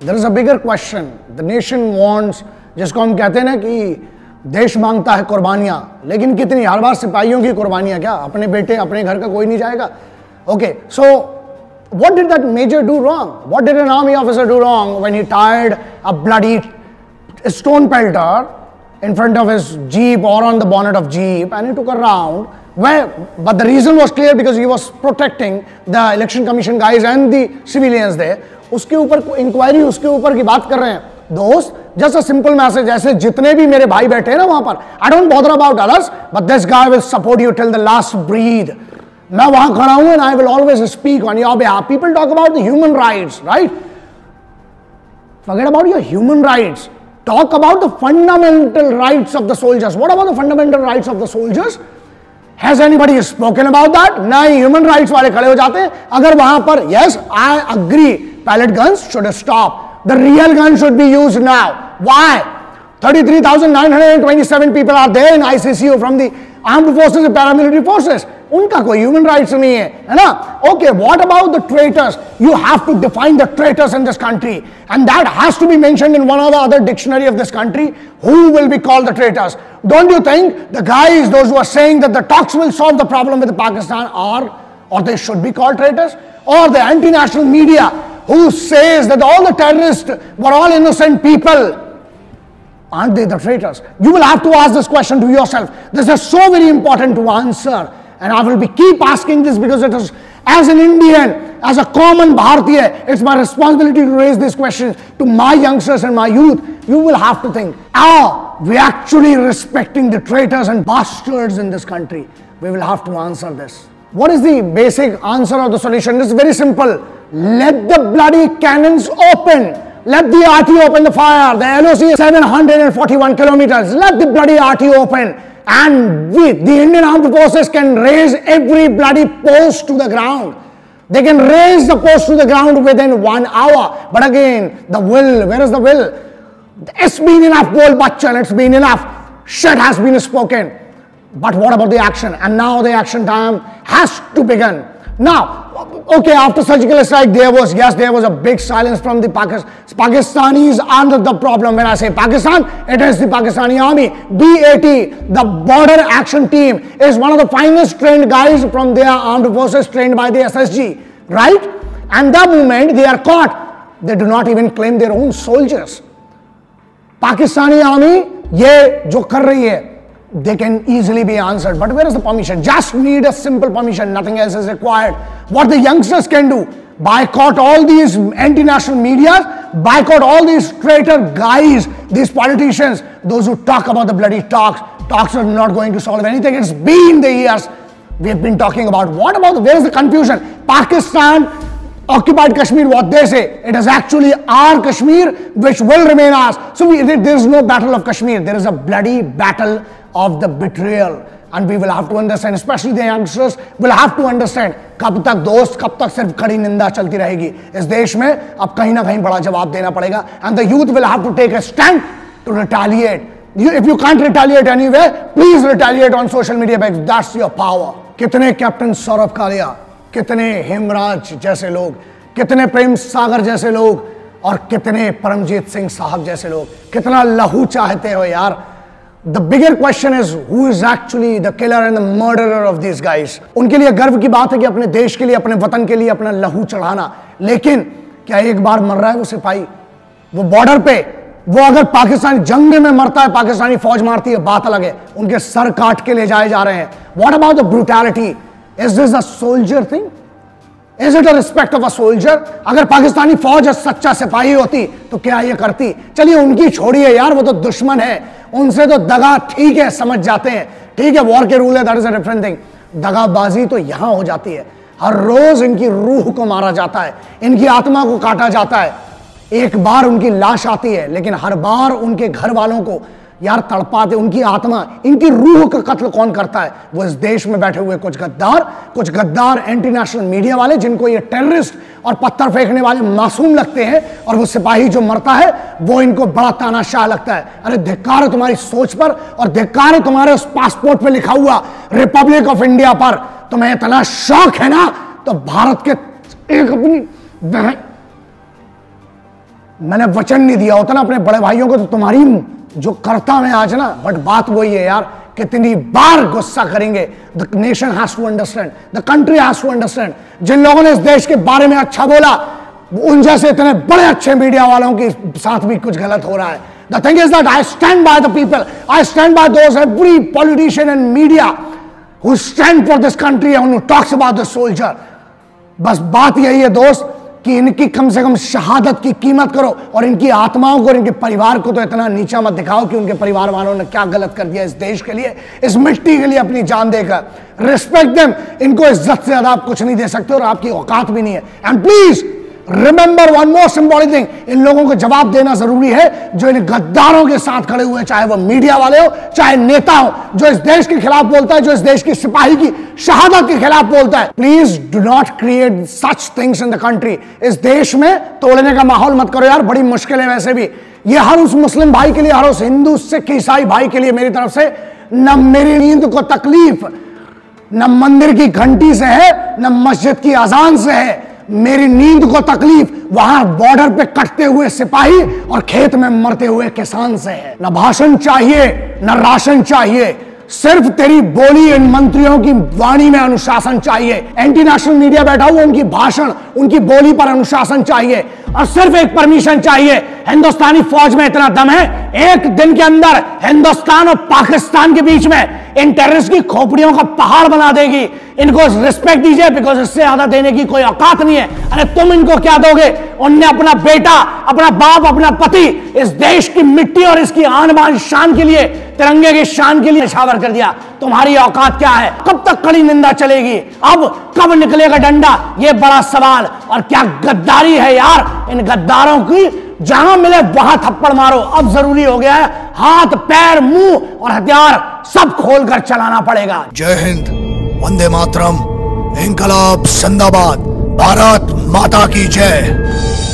There is a bigger question the nation wants, जिसको हम कहते हैं ना कि देश मांगता है कुर्बानियां, लेकिन कितनी? हर बार सिपाहियों की कुर्बानियां क्या? अपने बेटे अपने घर का कोई नहीं जाएगा? Okay, so what did that major do wrong? What did an army officer do wrong when he टायर्ड a bloody stone pelter in front of his jeep or on the bonnet of jeep and he took a round where, but the reason was clear because he was protecting the election commission guys and the civilians there. उसके ऊपर inquiry, उसके ऊपर की बात कर रहे हैं दोस्त. जस्ट अ सिंपल मैसेज, ऐसे जितने भी मेरे भाई बैठे हैं ना वहां पर, I don't bother about others but this guy will support you till the last breath. मैं वहां खड़ा हूं and I will always speak on your behalf. People talk about the human rights, right? Forget about your human rights. Talk about the fundamental rights of the soldiers. What about the fundamental rights of the soldiers? Has anybody spoken about that? नहीं, human rights वाले खड़े हो जाते हैं. अगर वहां पर yes, I agree, pellet guns should stop. The real gun should be used now. Why? 33,927 people are there in ICCU from the armed forces and paramilitary forces. उनका कोई ह्यूमन राइट्स नहीं है ना? Okay, what about the traitors? You have to define the traitors in this country and that has to be mentioned in one of the other dictionary of this country. Who will be called the traitors? Don't you think the guys those who are saying that the talks will solve the problem with Pakistan are or they should be called traitors? Or the anti-national media who says that all the terrorists were all innocent people, aren't they the traitors? You will have to ask this question to yourself. This is so very important to answer. And I will be keep asking this because it is, as an Indian, as a common Bharatiya, it's my responsibility to raise this question to my youngsters and my youth. You will have to think, are we actually respecting the traitors and bastards in this country? We will have to answer this. What is the basic answer of the solution? It's very simple. Let the bloody cannons open. Let the RT open the fire. The LOC is 741 kilometers. Let the bloody RT open. And the Indian Armed Forces can raise every bloody post to the ground. They can raise the post to the ground within 1 hour. But again, the will, where is the will? It's been enough, Gol Bachchan, it's been enough. Shit has been spoken. But what about the action? And now the action time has to begin. Now, okay, after surgical strike, there was a big silence from the Pakistanis are the problem. When I say Pakistan, it is the Pakistani army. BAT, the border action team, is one of the finest trained guys from their armed forces trained by the SSG, right? And the moment they are caught, they do not even claim their own soldiers. Pakistani army, ye jo kar rahi hai, they can easily be answered. But where is the permission? Just need a simple permission. Nothing else is required. What the youngsters can do, boycott all these anti-national media, boycott all these traitor guys, these politicians, those who talk about the bloody talks. Talks are not going to solve anything. It's been the years we have been talking about. What about, where is the confusion? Pakistan occupied Kashmir, what they say, it is actually our Kashmir which will remain ours. So there is no battle of Kashmir. There is a bloody battle of the betrayal, and we will have to understand, especially the youngsters will have to understand, कब तक दोस्त, कब तक सिर्फ खड़ी निंदा चलती रहेगी इस देश में? अब कहीं ना कहीं बड़ा जवाब देना पड़ेगा. And the youth will have to take a stand to retaliate. If you can't retaliate anywhere, please retaliate on social media because that's your power. कितने कैप्टन सौरभ कालिया, कितने हेमराज जैसे लोग, कितने प्रेम सागर जैसे लोग, और कितने परमजीत सिंह साहब जैसे लोग, कितना लहू चाहते हो यार. The bigger question is who is actually the killer and the murderer of these guys. उनके लिए गर्व की बात है कि अपने देश के लिए, अपने वतन के लिए अपना लहू चढ़ाना, लेकिन क्या एक बार मर रहा है वो सिपाही, वो बॉर्डर पे, वो अगर पाकिस्तानी जंग में मरता है, पाकिस्तानी फौज मारती है, बात अलग है. उनके सर काट के ले जाए जा रहे हैं. What about the brutality? Is this a soldier thing? Is it a respect of a soldier? अगर पाकिस्तानी फौज सच्चा सिपाही होती तो क्या ये करती? चलिए उनकी छोड़िए यार, वो तो दुश्मन है, उनसे तो दगा ठीक है, समझ जाते हैं, ठीक है, वॉर के रूल है, that is a different thing. दगाबाजी तो यहां हो जाती है. हर रोज इनकी रूह को मारा जाता है, इनकी आत्मा को काटा जाता है. एक बार उनकी लाश आती है, लेकिन हर बार उनके घर वालों को यार तड़पाते, उनकी आत्मा, इनकी रूह का कत्ल कौन करता है? वो इस देश में बैठे हुए कुछ गद्दार एंटी नेशनल मीडिया वाले, जिनको ये टेररिस्ट और पत्थर फेंकने वाले मासूम लगते हैं, और वो सिपाही जो मरता है वो इनको बड़ा तानाशाह लगता है. अरे धिक्कार है तुम्हारी सोच पर, और धिक्कार है तुम्हारे उस पासपोर्ट पे लिखा हुआ रिपब्लिक ऑफ इंडिया पर. तुम्हें इतना शौक है ना, तो भारत के एक अपनी मैंने वचन नहीं दिया होता ना अपने बड़े भाइयों को तो तुम्हारी जो करता मैं आज ना, बट बात वही है यार, कितनी बार गुस्सा करेंगे। The nation has to understand, the country has to understand. जिन लोगों ने इस देश के बारे में अच्छा बोला, उन जैसे इतने बड़े अच्छे मीडिया वालों के साथ भी कुछ गलत हो रहा है। The thing is that I stand by the people, I stand by those every politician and media who stand for this country and who talks about the soldier. बस बात यही है दोस्त कि इनकी कम से कम शहादत की कीमत करो और इनकी आत्माओं को और इनके परिवार को तो इतना नीचा मत दिखाओ कि उनके परिवार वालों ने क्या गलत कर दिया इस देश के लिए, इस मिट्टी के लिए अपनी जान देकर। रिस्पेक्ट देम, इनको इज्जत से ज्यादा आप कुछ नहीं दे सकते और आपकी औकात भी नहीं है। And please remember one most important thing, इन लोगों को जवाब देना जरूरी है जो इन गद्दारों के साथ खड़े हुए, चाहे वो मीडिया वाले हो चाहे नेता हो, जो इस देश के खिलाफ बोलता है, जो इस देश की सिपाही की शहादत के खिलाफ बोलता है। Please do not create such things in the country. इस देश में तोड़ने का माहौल मत करो यार, बड़ी मुश्किल है वैसे भी। ये हर उस मुस्लिम भाई के लिए, हर उस हिंदू सिख ईसाई भाई के लिए मेरी तरफ से, न मेरी नींद को तकलीफ न मंदिर की घंटी से है न मस्जिद की अजान से है, मेरी नींद को तकलीफ वहां बॉर्डर पे कटते हुए सिपाही और खेत में मरते हुए किसान से है। न भाषण चाहिए न राशन चाहिए, सिर्फ तेरी बोली इन मंत्रियों की वाणी में अनुशासन चाहिए। एंटी नेशनल मीडिया बैठा हुआ, उनकी भाषण उनकी बोली पर अनुशासन चाहिए और सिर्फ एक परमिशन चाहिए। हिंदुस्तानी फौज में इतना दम है, एक दिन के अंदर हिंदुस्तान और पाकिस्तान के बीच में इन टेररिस्ट की खोपड़ियों का पहाड़ बना देगी। इनको रिस्पेक्ट दीजिए, बिकॉज इससे ज्यादा देने की कोई औकात नहीं है। अरे तुम इनको क्या दोगे? उनने अपना बेटा, अपना बाप, अपना पति इस देश की मिट्टी और इसकी आन बान शान के लिए, तिरंगे की शान के लिए निछावर कर दिया। तुम्हारी औकात क्या है? कब तक कड़ी निंदा चलेगी? अब कब निकलेगा डंडा? ये बड़ा सवाल। और क्या गद्दारी है यार, इन गद्दारों की जहां मिले वहां थप्पड़ मारो। अब जरूरी हो गया है हाथ पैर मुंह और हथियार सब खोलकर चलाना पड़ेगा। जय हिंद, वंदे मातरम, इंकलाब जिंदाबाद, भारत माता की जय।